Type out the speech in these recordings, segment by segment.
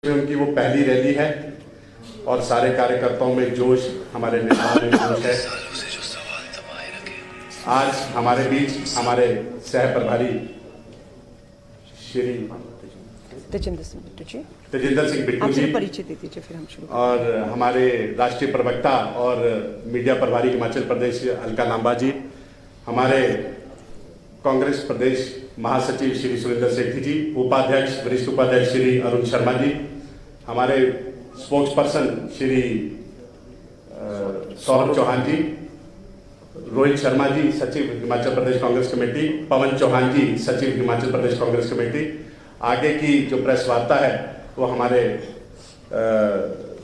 उनकी वो पहली रैली है और सारे कार्यकर्ताओं में जोश, हमारे नेताओं में जोश है। आज हमारे बीच हमारे सह प्रभारी श्री तेजिंदर सिंह बिट्टू जी परिचय दे दीजिए, फिर हम शुरू और हमारे राष्ट्रीय प्रवक्ता और मीडिया प्रभारी हिमाचल प्रदेश अलका लांबा जी, हमारे कांग्रेस प्रदेश महासचिव श्री सुरेंद्र सेठी जी, उपाध्यक्ष वरिष्ठ उपाध्यक्ष श्री अरुण शर्मा जी, हमारे स्पोक्स पर्सन श्री सौरभ चौहान जी, रोहित शर्मा जी सचिव हिमाचल प्रदेश कांग्रेस कमेटी, पवन चौहान जी सचिव हिमाचल प्रदेश कांग्रेस कमेटी। आगे की जो प्रेस वार्ता है वो हमारे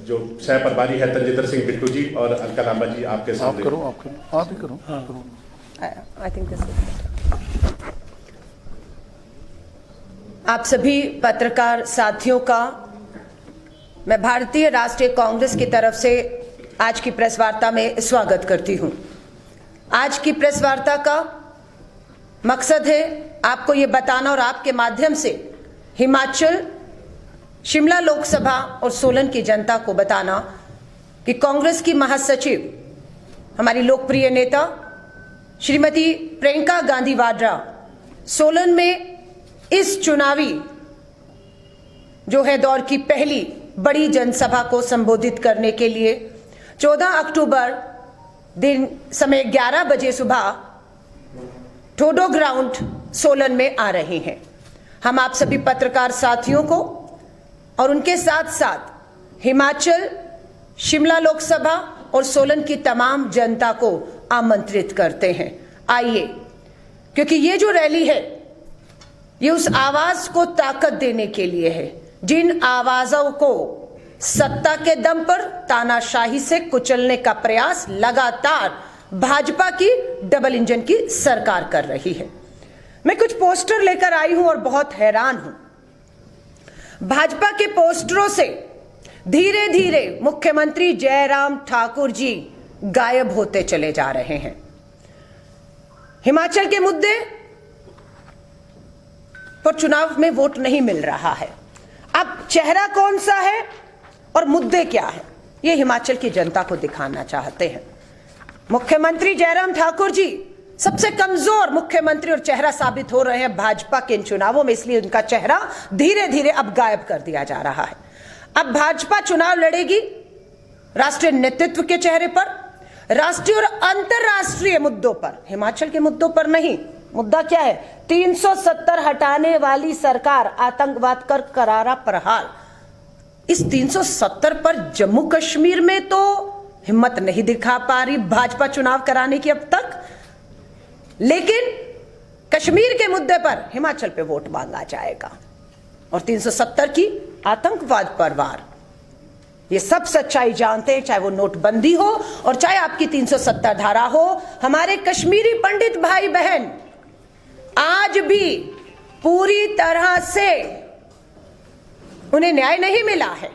जो सह प्रभारी है तेजिंदर सिंह बिट्टू जी और अलका लांबा जी आपके सामने। आप ही करो। आई थिंक आप सभी पत्रकार साथियों का मैं भारतीय राष्ट्रीय कांग्रेस की तरफ से आज की प्रेस वार्ता में स्वागत करती हूं। आज की प्रेस वार्ता का मकसद है आपको ये बताना और आपके माध्यम से हिमाचल, शिमला लोकसभा और सोलन की जनता को बताना कि कांग्रेस की महासचिव, हमारी लोकप्रिय नेता श्रीमती प्रियंका गांधी वाड्रा सोलन में इस चुनावी जो है दौर की पहली बड़ी जनसभा को संबोधित करने के लिए 14 अक्टूबर दिन समय 11 बजे सुबह ठोडो ग्राउंड सोलन में आ रहे हैं। हम आप सभी पत्रकार साथियों को और उनके साथ साथ हिमाचल, शिमला लोकसभा और सोलन की तमाम जनता को आमंत्रित करते हैं। आइए, क्योंकि ये जो रैली है ये उस आवाज को ताकत देने के लिए है जिन आवाजों को सत्ता के दम पर तानाशाही से कुचलने का प्रयास लगातार भाजपा की डबल इंजन की सरकार कर रही है। मैं कुछ पोस्टर लेकर आई हूं और बहुत हैरान हूं। भाजपा के पोस्टरों से धीरे धीरे मुख्यमंत्री जयराम ठाकुर जी गायब होते चले जा रहे हैं। हिमाचल के मुद्दे पर चुनाव में वोट नहीं मिल रहा है। अब चेहरा कौन सा है और मुद्दे क्या है, ये हिमाचल की जनता को दिखाना चाहते हैं। मुख्यमंत्री जयराम ठाकुर जी सबसे कमजोर मुख्यमंत्री और चेहरा साबित हो रहे हैं भाजपा के इन चुनावों में, इसलिए उनका चेहरा धीरे धीरे अब गायब कर दिया जा रहा है। अब भाजपा चुनाव लड़ेगी राष्ट्रीय नेतृत्व के चेहरे पर, राष्ट्रीय और अंतरराष्ट्रीय मुद्दों पर, हिमाचल के मुद्दों पर नहीं। मुद्दा क्या है? 370 हटाने वाली सरकार, आतंकवाद कर करारा प्रहार। इस 370 पर जम्मू कश्मीर में तो हिम्मत नहीं दिखा पा रही भाजपा चुनाव कराने की अब तक, लेकिन कश्मीर के मुद्दे पर हिमाचल पे वोट मांगा जाएगा और 370 की आतंकवाद पर वार। ये सब सच्चाई जानते हैं, चाहे वो नोटबंदी हो और चाहे आपकी 370 धारा हो। हमारे कश्मीरी पंडित भाई बहन आज भी पूरी तरह से उन्हें न्याय नहीं मिला है।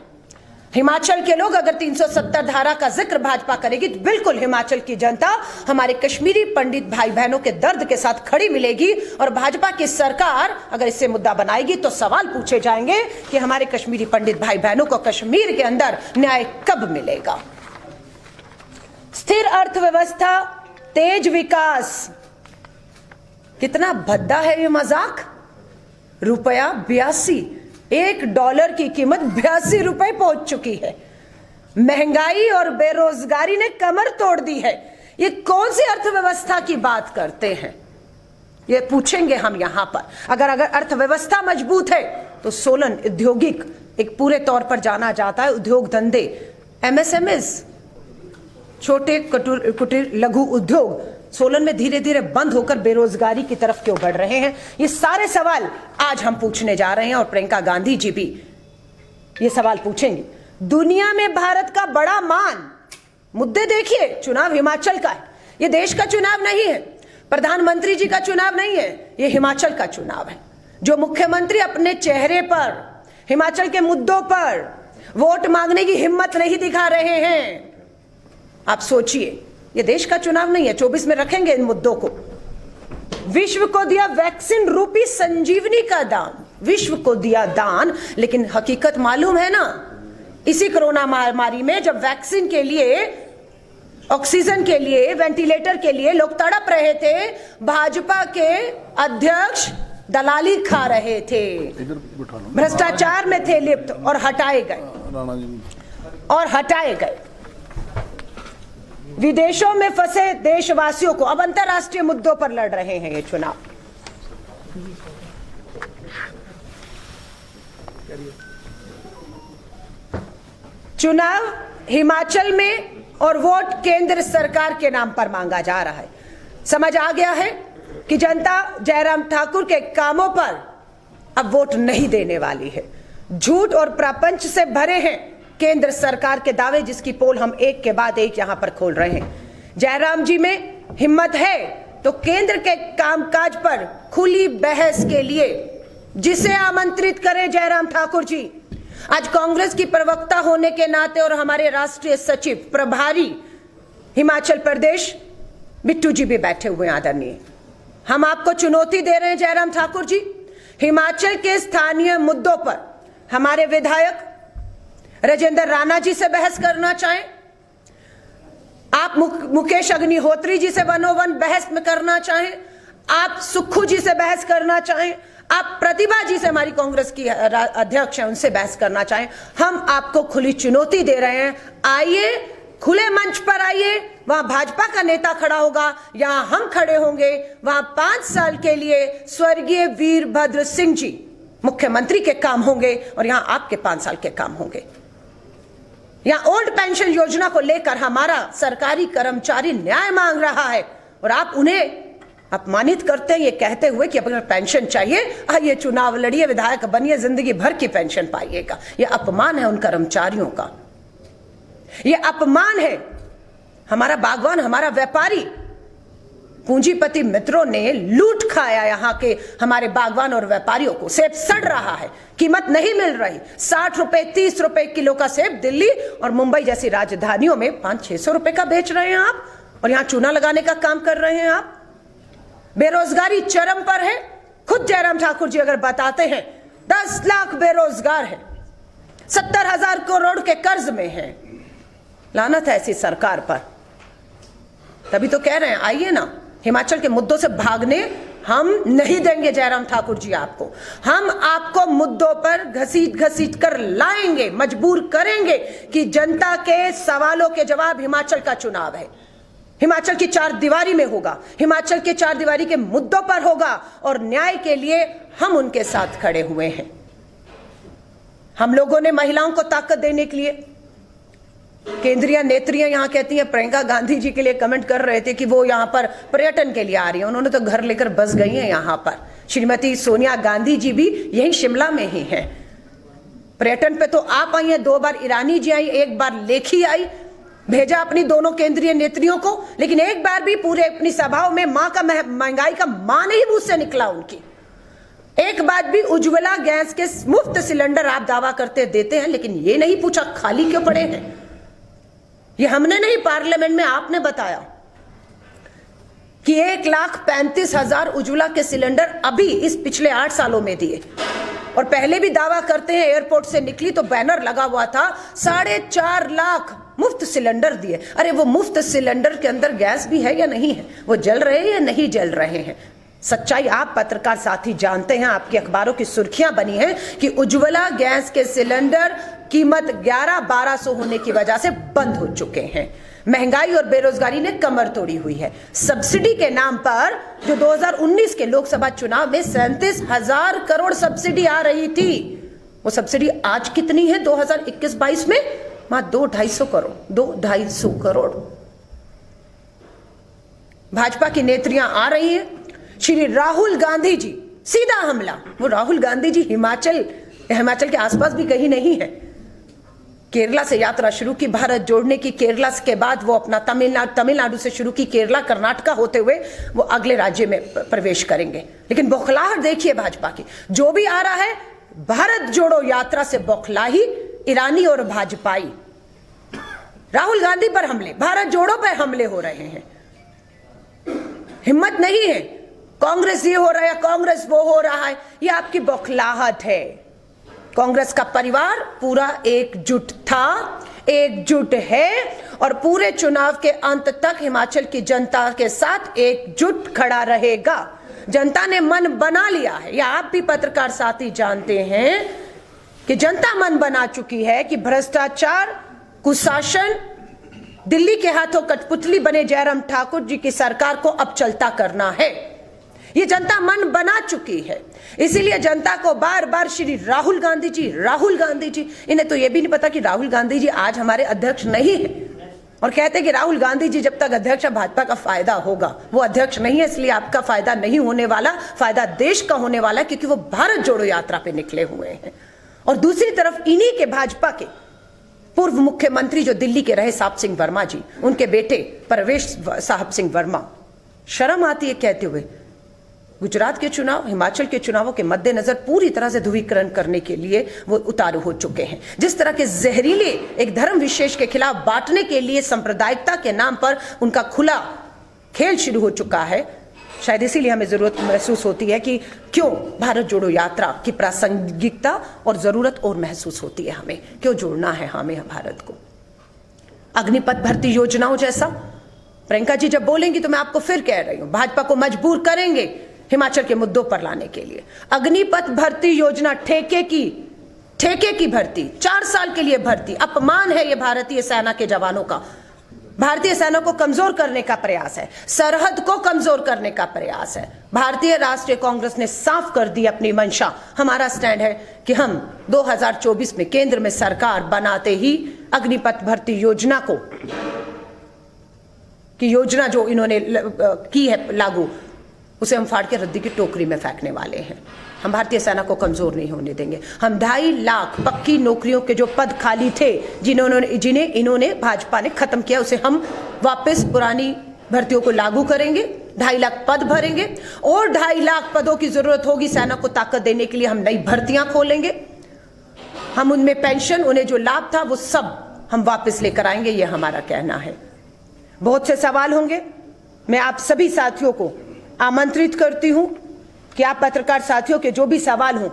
हिमाचल के लोग अगर 370 धारा का जिक्र भाजपा करेगी तो बिल्कुल हिमाचल की जनता हमारे कश्मीरी पंडित भाई बहनों के दर्द के साथ खड़ी मिलेगी और भाजपा की सरकार अगर इससे मुद्दा बनाएगी तो सवाल पूछे जाएंगे कि हमारे कश्मीरी पंडित भाई बहनों को कश्मीर के अंदर न्याय कब मिलेगा। स्थिर अर्थव्यवस्था, तेज विकास, कितना भद्दा है ये मजाक। रुपया 82, $1 की कीमत 82 रुपए पहुंच चुकी है। महंगाई और बेरोजगारी ने कमर तोड़ दी है। ये कौन सी अर्थव्यवस्था की बात करते हैं, ये पूछेंगे हम यहां पर। अगर अर्थव्यवस्था मजबूत है तो सोलन औद्योगिक एक पूरे तौर पर जाना जाता है। उद्योग धंधे, MSMEs, छोटे कुटीर लघु उद्योग सोलन में धीरे धीरे बंद होकर बेरोजगारी की तरफ क्यों बढ़ रहे हैं, ये सारे सवाल आज हम पूछने जा रहे हैं और प्रियंका गांधी जी भी ये सवाल पूछेंगी। दुनिया में भारत का बड़ा मान, मुद्दे देखिए, चुनाव हिमाचल का है, ये देश का चुनाव नहीं है, प्रधानमंत्री जी का चुनाव नहीं है, ये हिमाचल का चुनाव है। जो मुख्यमंत्री अपने चेहरे पर हिमाचल के मुद्दों पर वोट मांगने की हिम्मत नहीं दिखा रहे हैं, आप सोचिए, ये देश का चुनाव नहीं है। 24 में रखेंगे इन मुद्दों को। विश्व को दिया वैक्सीन रूपी संजीवनी का दाम, विश्व को दिया दान। लेकिन हकीकत मालूम है ना, इसी कोरोना महामारी में जब वैक्सीन के लिए, ऑक्सीजन के लिए, वेंटिलेटर के लिए लोग तड़प रहे थे, भाजपा के अध्यक्ष दलाली खा रहे थे, भ्रष्टाचार में थे लिप्त और हटाए गए। विदेशों में फंसे देशवासियों को अब अंतर्राष्ट्रीय मुद्दों पर लड़ रहे हैं ये चुनाव। चुनाव हिमाचल में और वोट केंद्र सरकार के नाम पर मांगा जा रहा है। समझ आ गया है कि जनता जयराम ठाकुर के कामों पर अब वोट नहीं देने वाली है। झूठ और प्रपंच से भरे हैं केंद्र सरकार के दावे, जिसकी पोल हम एक के बाद एक यहां पर खोल रहे हैं। जयराम जी में हिम्मत है तो केंद्र के कामकाज पर खुली बहस के लिए जिसे आमंत्रित करें जयराम ठाकुर जी। आज कांग्रेस की प्रवक्ता होने के नाते और हमारे राष्ट्रीय सचिव प्रभारी हिमाचल प्रदेश बिट्टू जी भी बैठे हुए हैं आदरणीय। हम आपको चुनौती दे रहे हैं जयराम ठाकुर जी, हिमाचल के स्थानीय मुद्दों पर हमारे विधायक राजेंद्र राणा जी से बहस करना चाहें, आप मुकेश अग्निहोत्री जी से 101 बहस में करना चाहें, आप सुक्खू जी से बहस करना चाहें, आप प्रतिभा जी से, हमारी कांग्रेस की अध्यक्ष हैं, उनसे बहस करना चाहें, हम आपको खुली चुनौती दे रहे हैं। आइए, खुले मंच पर आइए, वहां भाजपा का नेता खड़ा होगा, यहां हम खड़े होंगे। वहां 5 साल के लिए स्वर्गीय वीरभद्र सिंह जी मुख्यमंत्री के काम होंगे और यहां आपके 5 साल के काम होंगे। यहां ओल्ड पेंशन योजना को लेकर हमारा सरकारी कर्मचारी न्याय मांग रहा है और आप उन्हें अपमानित करते हैं ये कहते हुए कि अगर पेंशन चाहिए आइए चुनाव लड़िए, विधायक बनिए, जिंदगी भर की पेंशन पाइएगा। यह अपमान है उन कर्मचारियों का, यह अपमान है। हमारा बागवान, हमारा व्यापारी, पूंजीपति मित्रों ने लूट खाया यहां के हमारे बागवान और व्यापारियों को। सेब सड़ रहा है, कीमत नहीं मिल रही। 60 रुपए 30 रुपए किलो का सेब दिल्ली और मुंबई जैसी राजधानियों में 500-600 रुपए का बेच रहे हैं आप, और यहां चूना लगाने का काम कर रहे हैं आप। बेरोजगारी चरम पर है। खुद जयराम ठाकुर जी अगर बताते हैं 10 लाख बेरोजगार है, 70,000 करोड़ के कर्ज में है। लानत है ऐसी सरकार पर। तभी तो कह रहे हैं आइए ना, हिमाचल के मुद्दों से भागने हम नहीं देंगे जयराम ठाकुर जी आपको। हम आपको मुद्दों पर घसीट घसीट कर लाएंगे, मजबूर करेंगे कि जनता के सवालों के जवाब हिमाचल का चुनाव है, हिमाचल की 4 दीवारी में होगा, हिमाचल के 4 दीवारी के मुद्दों पर होगा और न्याय के लिए हम उनके साथ खड़े हुए हैं। हम लोगों ने महिलाओं को ताकत देने के लिए, केंद्रीय नेत्रियां यहां कहती हैं, प्रियंका गांधी जी के लिए कमेंट कर रहे थे कि वो यहां पर पर्यटन के लिए आ रही हैं, उन्होंने तो घर लेकर बस गई हैं यहां पर। श्रीमती सोनिया गांधी जी भी यही शिमला में ही हैं। पर्यटन पे तो आप आई हैं, 2 बार ईरानी जी आई, 1 बार लेखी आई, भेजा अपनी दोनों केंद्रीय नेत्रियों को, लेकिन एक बार भी पूरे अपनी सभाओं में मां का महंगाई का मां नहीं मुंह से निकला उनकी। एक बात भी उज्ज्वला गैस के मुफ्त सिलेंडर आप दावा करते देते हैं, लेकिन ये नहीं पूछा खाली क्यों पड़े हैं। ये हमने नहीं, पार्लियामेंट में आपने बताया कि 1,35,000 उज्ज्वला के सिलेंडर अभी इस पिछले 8 सालों में दिए, और पहले भी दावा करते हैं एयरपोर्ट से निकली तो बैनर लगा हुआ था 4.5 लाख मुफ्त सिलेंडर दिए। अरे वो मुफ्त सिलेंडर के अंदर गैस भी है या नहीं है, वो जल रहे हैं या नहीं जल रहे हैं। सच्चाई आप पत्रकार साथी जानते हैं, आपकी अखबारों की सुर्खियां बनी है कि उज्ज्वला गैस के सिलेंडर कीमत 1100-1200 होने की वजह से बंद हो चुके हैं। महंगाई और बेरोजगारी ने कमर तोड़ी हुई है। सब्सिडी के नाम पर जो 2019 के लोकसभा चुनाव में 37,000 करोड़ सब्सिडी आ रही थी, वो सब्सिडी आज कितनी है 2021-22 में? मां 2-250 करोड़। भाजपा की नेत्रियां आ रही हैं, श्री राहुल गांधी जी, सीधा हमला। वो राहुल गांधी जी हिमाचल के आसपास भी कहीं नहीं है। केरला से यात्रा शुरू की, भारत जोड़ने की। केरला के बाद वो अपना तमिलनाडु से शुरू की, केरला कर्नाटका होते हुए वो अगले राज्य में प्रवेश करेंगे। लेकिन बौखलाहट देखिए भाजपा की, जो भी आ रहा है भारत जोड़ो यात्रा से बौखलाही ईरानी और भाजपाई। राहुल गांधी पर हमले, भारत जोड़ो पर हमले हो रहे हैं। हिम्मत नहीं है, कांग्रेस ये हो रहा है, कांग्रेस वो हो रहा है, ये आपकी बौखलाहट है। कांग्रेस का परिवार पूरा एकजुट था, एकजुट है और पूरे चुनाव के अंत तक हिमाचल की जनता के साथ एकजुट खड़ा रहेगा। जनता ने मन बना लिया है, या आप भी पत्रकार साथी जानते हैं कि जनता मन बना चुकी है कि भ्रष्टाचार, कुशासन, दिल्ली के हाथों कठपुतली बने जयराम ठाकुर जी की सरकार को अब चलता करना है। ये जनता मन बना चुकी है। इसीलिए जनता को बार बार श्री राहुल गांधी जी, इन्हें तो ये भी नहीं पता कि राहुल गांधी जी आज हमारे अध्यक्ष नहीं है, और कहते हैं कि राहुल गांधी जी जब तक अध्यक्ष है भाजपा का फायदा होगा। वो अध्यक्ष नहीं है, इसलिए आपका फायदा नहीं होने वाला, फायदा देश का होने वाला है, क्योंकि वो भारत जोड़ो यात्रा पे निकले हुए हैं। और दूसरी तरफ इन्हीं के भाजपा के पूर्व मुख्यमंत्री जो दिल्ली के रहे साहब सिंह वर्मा जी, उनके बेटे परवेश साहब सिंह वर्मा, शर्म आती है कहते हुए गुजरात के चुनाव, हिमाचल के चुनावों के मद्देनजर पूरी तरह से ध्रुवीकरण करने के लिए वो उतारू हो चुके हैं। जिस तरह के जहरीले एक धर्म विशेष के खिलाफ बांटने के लिए सांप्रदायिकता के नाम पर उनका खुला खेल शुरू हो चुका है, शायद इसीलिए हमें जरूरत महसूस होती है कि क्यों भारत जोड़ो यात्रा की प्रासंगिकता और जरूरत और महसूस होती है, हमें क्यों जोड़ना है हमें भारत को। अग्निपथ भर्ती योजनाओं जैसा प्रियंका जी जब बोलेंगी तो मैं आपको फिर कह रही हूं, भाजपा को मजबूर करेंगे हिमाचल के मुद्दों पर लाने के लिए। अग्निपथ भर्ती योजना ठेके की भर्ती, 4 साल के लिए भर्ती, अपमान है ये भारतीय सेना के जवानों का। भारतीय सेना को कमजोर करने का प्रयास है, सरहद को कमजोर करने का प्रयास है। भारतीय राष्ट्रीय कांग्रेस ने साफ कर दी अपनी मंशा। हमारा स्टैंड है कि हम 2024 में केंद्र में सरकार बनाते ही अग्निपथ भर्ती योजना को, की योजना जो इन्होंने की है लागू, उसे हम फाड़ के रद्दी की टोकरी में फेंकने वाले हैं। हम भारतीय सेना को कमजोर नहीं होने देंगे। हम 2.5 लाख पक्की नौकरियों के जो पद खाली थे जिन्हें इन्होंने भाजपा ने खत्म किया, उसे हम वापस पुरानी भर्तियों को लागू करेंगे। 2.5 लाख पद भरेंगे और 2.5 लाख पदों की जरूरत होगी सेना को ताकत देने के लिए। हम नई भर्तियां खोलेंगे, हम उनमें पेंशन, उन्हें जो लाभ था वो सब हम वापस लेकर आएंगे, ये हमारा कहना है। बहुत से सवाल होंगे, मैं आप सभी साथियों को आमंत्रित करती हूं कि आप पत्रकार साथियों के जो भी सवाल हों,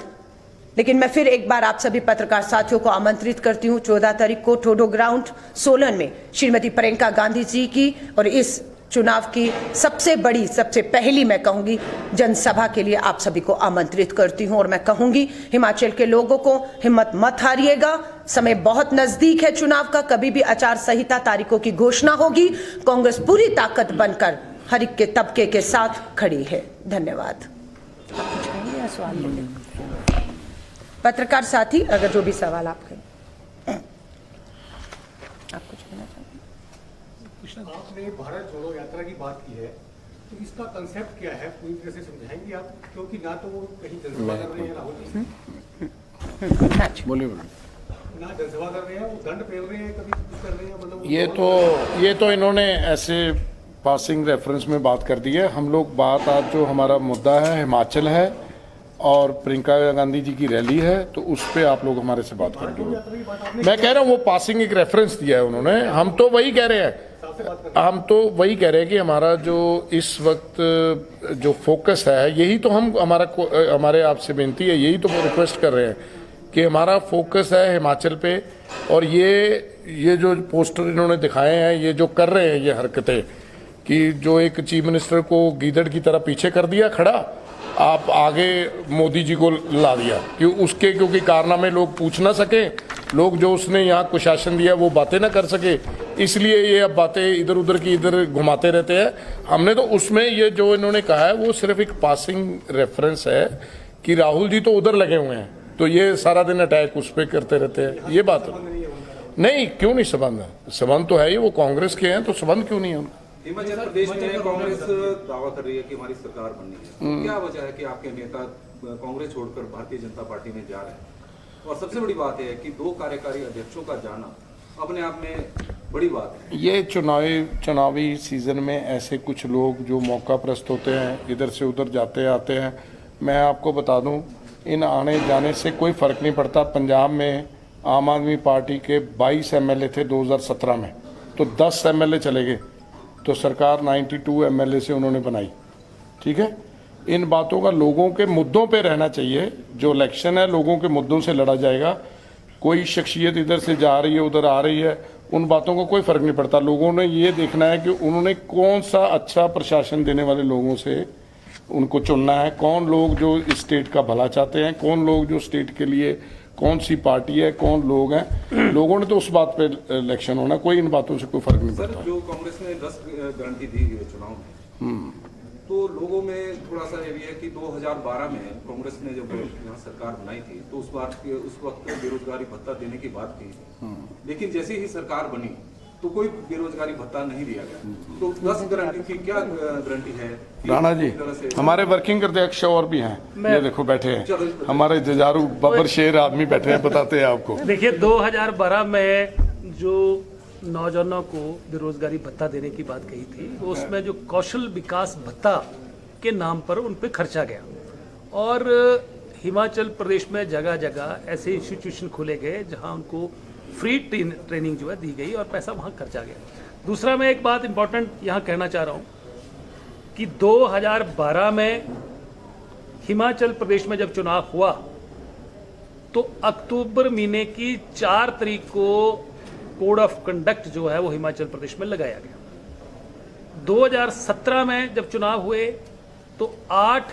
लेकिन मैं फिर एक बार आप सभी पत्रकार साथियों को आमंत्रित करती हूं 14 तारीख को ठोडो ग्राउंड सोलन में श्रीमती प्रियंका गांधी जी की और इस चुनाव की सबसे बड़ी, सबसे पहली मैं कहूंगी जनसभा के लिए आप सभी को आमंत्रित करती हूं। और मैं कहूंगी हिमाचल के लोगों को, हिम्मत मत हारिएगा, समय बहुत नजदीक है चुनाव का। कभी भी आचार संहिता तारीखों की घोषणा होगी, कांग्रेस पूरी ताकत बनकर हर एक के तबके के साथ खड़ी है। धन्यवाद। पत्रकार साथी अगर जो भी सवाल आपके, आप कुछ कहना चाहते हैं? आपने भारत जोड़ो यात्रा की बात की है, तो इसका कंसेप्ट क्या है, पूरी तरह से समझाएंगे आप? क्योंकि ना तो वो कहीं जनसभा कर रहे हैं राहुल जी, बोलिए ना जनसभा कर रहे हैं, वो दंड पेल रहे हैं, कभी कुछ कर रहे हैं, मतलब ये तो इन्होंने ऐसे पासिंग रेफरेंस में बात कर दी है। हम लोग बात आज जो हमारा मुद्दा है हिमाचल है और प्रियंका गांधी जी की रैली है, तो उस पे आप लोग हमारे से बात करेंगे। मैं कह रहा हूँ वो पासिंग एक रेफरेंस दिया है उन्होंने, हम तो वही कह रहे हैं कि हमारा जो इस वक्त जो फोकस है, यही तो हमारे आपसे बेनती है, यही तो रिक्वेस्ट कर रहे हैं कि हमारा फोकस है हिमाचल पे। और ये जो पोस्टर इन्होंने दिखाए हैं, ये जो कर रहे हैं ये हरकतें, कि जो एक चीफ मिनिस्टर को गीदड़ की तरह पीछे कर दिया खड़ा, आप आगे मोदी जी को ला दिया कि उसके क्योंकि कारनामे लोग पूछ ना सके, लोग जो उसने यहाँ कुशासन दिया वो बातें ना कर सके, इसलिए ये अब बातें इधर उधर की इधर घुमाते रहते हैं। हमने तो उसमें ये जो इन्होंने कहा है वो सिर्फ एक पासिंग रेफरेंस है कि राहुल जी तो उधर लगे हुए हैं, तो ये सारा दिन अटैक उस पर करते रहते हैं। ये बात नहीं, क्यों नहीं संबंध है? संबंध तो है ही, वो कांग्रेस के हैं, तो संबंध क्यों नहीं है उनका? हिमाचल प्रदेश में कांग्रेस दावा कर रही है कि हमारी सरकार बननी है, क्या वजह है कि आपके नेता कांग्रेस छोड़कर भारतीय जनता पार्टी में जा रहे हैं? और सबसे बड़ी बात है कि 2 कार्यकारी अध्यक्षों का जाना अपने आप में बड़ी बात है। ये चुनावी सीजन में ऐसे कुछ लोग जो मौका प्रस्त होते हैं, इधर से उधर जाते आते हैं। मैं आपको बता दूं, इन आने जाने से कोई फर्क नहीं पड़ता। पंजाब में आम आदमी पार्टी के 22 MLA थे 2017 में, तो 10 MLA चले गए, तो सरकार 92 MLA से उन्होंने बनाई, ठीक है। इन बातों का लोगों के मुद्दों पे रहना चाहिए। जो इलेक्शन है लोगों के मुद्दों से लड़ा जाएगा। कोई शख्सियत इधर से जा रही है उधर आ रही है, उन बातों का कोई फर्क नहीं पड़ता। लोगों ने ये देखना है कि उन्होंने कौन सा अच्छा प्रशासन देने वाले लोगों से उनको चुनना है, कौन लोग जो इस स्टेट का भला चाहते हैं, कौन लोग जो स्टेट के लिए कौन सी पार्टी है, कौन लोग हैं। लोगों ने तो उस बात पे इलेक्शन होना, कोई इन बातों से कोई फर्क नहीं सर, पड़ता। जो कांग्रेस ने 10 गारंटी दी है चुनाव में, तो लोगों में थोड़ा सा ये भी है कि 2012 में कांग्रेस ने जब यहाँ सरकार बनाई थी तो उस वक्त बेरोजगारी भत्ता देने की बात थी, लेकिन जैसे ही सरकार बनी तो कोई बेरोजगारी भत्ता नहीं दिया गया। तो 10 गारंटी की क्या गारंटी है? राणा जी, हमारे वर्किंग अध्यक्ष और भी हैं, ये देखो बैठे हैं हमारे जुझारू बब्बर शेर आदमी बैठे हैं, बताते हैं आपको। देखिए 2012 में जो नौजवानों को बेरोजगारी भत्ता देने की बात कही थी, वो उसमें जो कौशल विकास भत्ता के नाम पर उन पर खर्चा गया, और हिमाचल प्रदेश में जगह जगह ऐसे इंस्टीट्यूशन खोले गए जहां उनको फ्री ट्रेनिंग जो है दी गई और पैसा वहां खर्चा गया। दूसरा, मैं एक बात इंपॉर्टेंट यहां कहना चाह रहा हूं कि 2012 में हिमाचल प्रदेश में जब चुनाव हुआ तो अक्टूबर महीने की 4 तारीख को कोड ऑफ कंडक्ट जो है वो हिमाचल प्रदेश में लगाया गया। 2017 में जब चुनाव हुए तो 8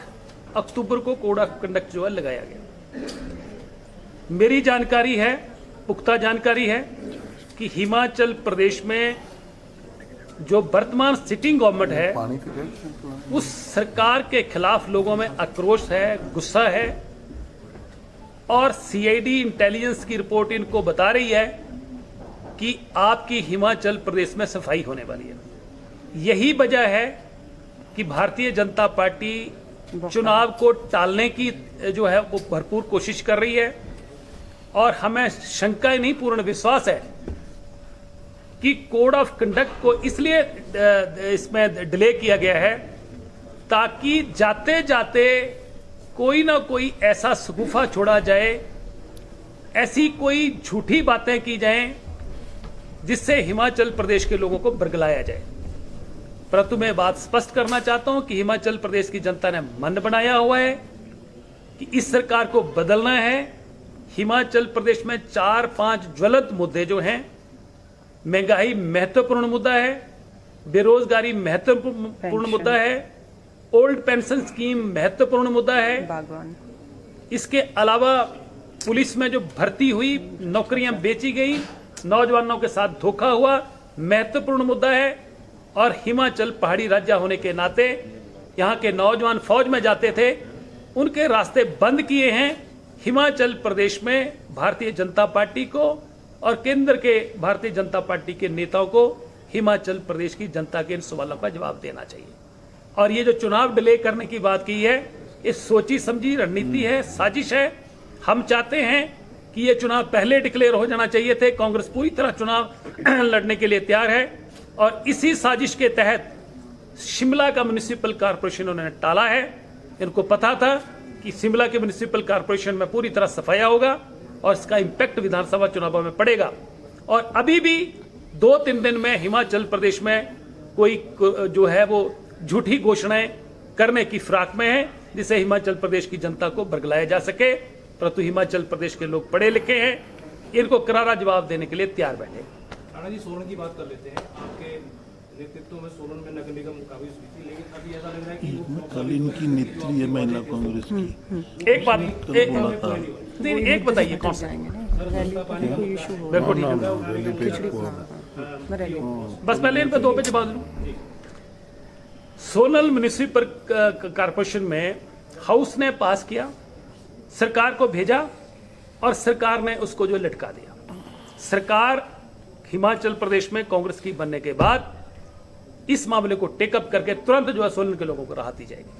अक्टूबर को कोड ऑफ कंडक्ट जो है लगाया गया। मेरी जानकारी है, पुख्ता जानकारी है कि हिमाचल प्रदेश में जो वर्तमान सिटिंग गवर्नमेंट है उस सरकार के खिलाफ लोगों में आक्रोश है, गुस्सा है, और सीआईडी इंटेलिजेंस की रिपोर्ट इनको बता रही है कि आपकी हिमाचल प्रदेश में सफाई होने वाली है। यही वजह है कि भारतीय जनता पार्टी चुनाव को टालने की जो है वो भरपूर कोशिश कर रही है, और हमें शंका ही नहीं पूर्ण विश्वास है कि कोड ऑफ कंडक्ट को इसलिए इसमें डिले किया गया है ताकि जाते जाते कोई ना कोई ऐसा शगुफा छोड़ा जाए, ऐसी कोई झूठी बातें की जाएं जिससे हिमाचल प्रदेश के लोगों को बरगलाया जाए। परंतु मैं बात स्पष्ट करना चाहता हूं कि हिमाचल प्रदेश की जनता ने मन बनाया हुआ है कि इस सरकार को बदलना है। हिमाचल प्रदेश में 4-5 ज्वलंत मुद्दे जो हैं, महंगाई महत्वपूर्ण मुद्दा है, बेरोजगारी महत्वपूर्ण मुद्दा है, ओल्ड पेंशन स्कीम महत्वपूर्ण मुद्दा है, इसके अलावा पुलिस में जो भर्ती हुई, नौकरियां बेची गई, नौजवानों के साथ धोखा हुआ, महत्वपूर्ण मुद्दा है। और हिमाचल पहाड़ी राज्य होने के नाते यहाँ के नौजवान फौज में जाते थे, उनके रास्ते बंद किए हैं। हिमाचल प्रदेश में भारतीय जनता पार्टी को और केंद्र के भारतीय जनता पार्टी के नेताओं को हिमाचल प्रदेश की जनता के इन सवालों का जवाब देना चाहिए। और ये जो चुनाव डिले करने की बात की है, ये सोची समझी रणनीति है, साजिश है। हम चाहते हैं कि ये चुनाव पहले डिक्लेयर हो जाना चाहिए थे। कांग्रेस पूरी तरह चुनाव लड़ने के लिए तैयार है, और इसी साजिश के तहत शिमला का म्युनिसिपल कॉर्पोरेशन उन्होंने टाला है। इनको पता था कि शिमला के म्युनिसिपल कॉर्पोरेशन में पूरी तरह सफाया होगा और इसका इंपैक्ट विधानसभा चुनावों में पड़ेगा। और अभी भी 2-3 दिन में हिमाचल प्रदेश में कोई जो है वो झूठी घोषणाएं करने की फिराक में है, जिससे हिमाचल प्रदेश की जनता को बरगलाया जा सके। परंतु हिमाचल प्रदेश के लोग पढ़े लिखे हैं, इनको करारा जवाब देने के लिए तैयार बैठे। राणा जी, सोलन की बात कर लेते हैं। आपके नेतृत्व में सोलन में नगर निगम काबिज हुई थी, लेकिन अभी ऐसा लग रहा है कि कल इनकी नेत्री है महिला कांग्रेस की। एक बात एक बताइए कौन सा? बस पहले इन पे 2 पे जवाब दूं। सोलन म्युनिसिपल कॉर्पोरेशन में हाउस ने पास किया, सरकार को भेजा और सरकार ने उसको जो लटका दिया। सरकार हिमाचल प्रदेश में कांग्रेस की बनने के बाद इस मामले को टेकअप करके तुरंत जो है सोलन के लोगों को राहत दी जाएगी।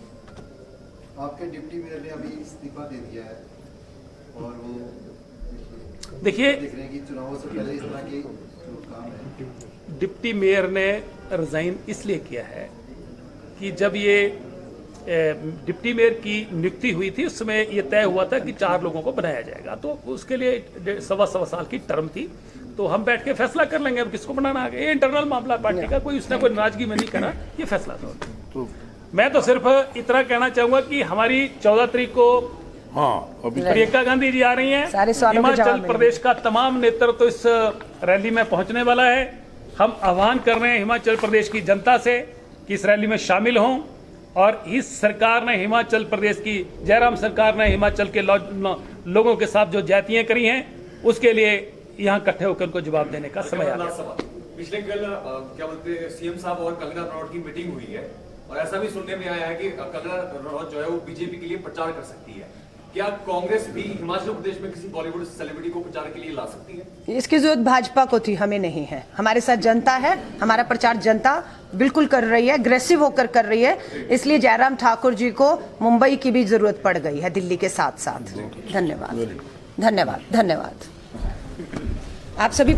आपके डिप्टी मेयर ने अभी इस्तीफा दे दिया है, और वो देखिए देख रहे हैं कि चुनावों से पहले इस तरह के जो काम है। डिप्टी मेयर ने रिजाइन इसलिए किया है कि जब ये डिप्टी मेयर की नियुक्ति हुई थी उस समय ये तय हुआ था कि 4 लोगों को बनाया जाएगा, तो उसके लिए सवा साल की टर्म थी। तो हम बैठ के फैसला कर लेंगे अब किसको बनाना है। ये इंटरनल मामला पार्टी का, कोई उसने कोई नाराजगी में नहीं करा, ये फैसला था। तो मैं तो सिर्फ इतना कहना चाहूंगा कि हमारी 14 तारीख को हाँ अभी प्रियंका गांधी जी आ रही हैं। सारे सवालों के जवाब हिमाचल मिलेंगे। प्रदेश का तमाम नेतृत्व तो इस रैली में पहुंचने वाला है। हम आह्वान कर रहे हैं हिमाचल प्रदेश की जनता से कि इस रैली में शामिल हों और इस सरकार ने हिमाचल प्रदेश की जयराम सरकार ने हिमाचल के लोगों के साथ जो जातियां करी हैं उसके लिए यहाँ इकट्ठे होकर उनको जवाब देने का समय आ गया। पिछले कल क्या बोलते हैं सीएम साहब और कंगना रनौत की मीटिंग हुई है और ऐसा भी सुनने में आया है कि कंगना रनौत जो है वो बीजेपी के लिए प्रचार कर सकती है। क्या कांग्रेस भी हिमाचल प्रदेश में किसी बॉलीवुड सेलिब्रिटी को प्रचार के लिए ला सकती है? इसकी जरूरत भाजपा को थी, हमें नहीं है। हमारे साथ जनता है, हमारा प्रचार जनता बिल्कुल कर रही है, एग्रेसिव होकर कर रही है। इसलिए जयराम ठाकुर जी को मुंबई की भी जरूरत पड़ गई है दिल्ली के साथ साथ। धन्यवाद, धन्यवाद, धन्यवाद। आप सभी